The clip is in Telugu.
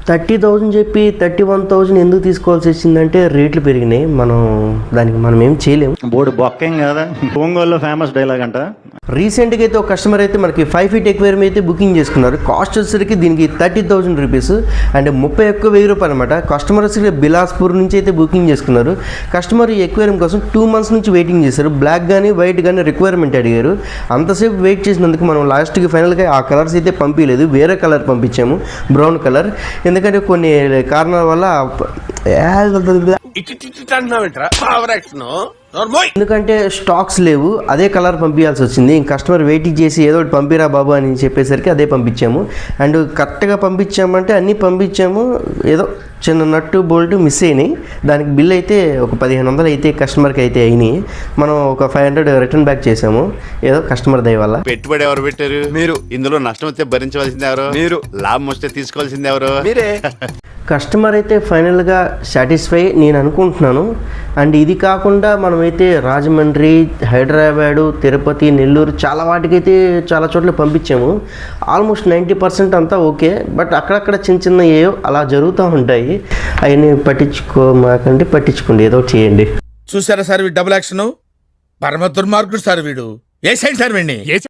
30,000 చెప్పి 31,000 ఎందుకు తీసుకోవాల్సి వచ్చిందంటే రేట్లు పెరిగినాయి. మనం ఏం చేయలేము. బోర్డు బొక్కేం కదా, ఒంగోలులో ఫేమస్ డైలాగ్ అంట. రీసెంట్గా అయితే ఒక కస్టమర్ అయితే మనకి 5 feet ఎక్వేరియం అయితే బుకింగ్ చేసుకున్నారు. కాస్ట్ వచ్చేసరికి దీనికి 30,000 రూపీస్ అండ్ 31,000 రూపాయలు అనమాట. కస్టమర్ వచ్చేసరికి బిలాస్పూర్ నుంచి అయితే బుకింగ్ చేసుకున్నారు. కస్టమర్ ఈ ఎక్వేరియం కోసం 2 months నుంచి వెయిటింగ్ చేశారు. బ్లాక్ కానీ వైట్ కానీ రిక్వైర్మెంట్ అడిగారు. అంతసేపు వెయిట్ చేసినందుకు మనం లాస్ట్కి ఫైనల్గా ఆ కలర్స్ అయితే పంపించలేదు, వేరే కలర్ పంపించాము, బ్రౌన్ కలర్. ఎందుకంటే కొన్ని కారణాల వల్ల ఎందుకంటే స్టాక్స్ లేవు, అదే కలర్ పంపించాల్సి వచ్చింది. కస్టమర్ వెయిటింగ్ చేసి ఏదో ఒకటి పంపిరా బాబు అని చెప్పేసరికి అదే పంపించాము. అండ్ కరెక్ట్గా పంపించామంటే అన్నీ పంపించాము, ఏదో చిన్న నట్టు బోల్ట్ మిస్ అయినాయి. దానికి బిల్ అయితే ఒక 1,500 అయితే కస్టమర్కి అయితే అయినాయి. మనం ఒక 500 రిటర్న్ బ్యాక్ చేసాము, ఏదో కస్టమర్ దయ వల్ల. పెట్టుబడి ఎవరు పెట్టారు? మీరు. ఇందులో నష్టం వస్తే భరించవలసింది ఎవరు? మీరు. లాభం వస్తే తీసుకోవాల్సింది ఎవరు? మీరే. కస్టమర్ అయితే ఫైనల్గా సాటిస్ఫై నేను అనుకుంటున్నాను. అండ్ ఇది కాకుండా మనమైతే రాజమండ్రి, హైదరాబాదు, తిరుపతి, నెల్లూరు చాలా వాటికైతే చాలా చోట్ల పంపించాము. ఆల్మోస్ట్ 90% అంతా ఓకే. బట్ అక్కడక్కడ చిన్న చిన్న ఏవో అలా జరుగుతూ ఉంటాయి. అవన్నీ పట్టించుకోమాకండి, పట్టించుకోండి, ఏదో చేయండి. చూసారా సార్ డబుల్ యాక్షన్, పరమ దుర్మార్గుడు సార్ వీడు. ఏ సైడ్ సార్ వీడిని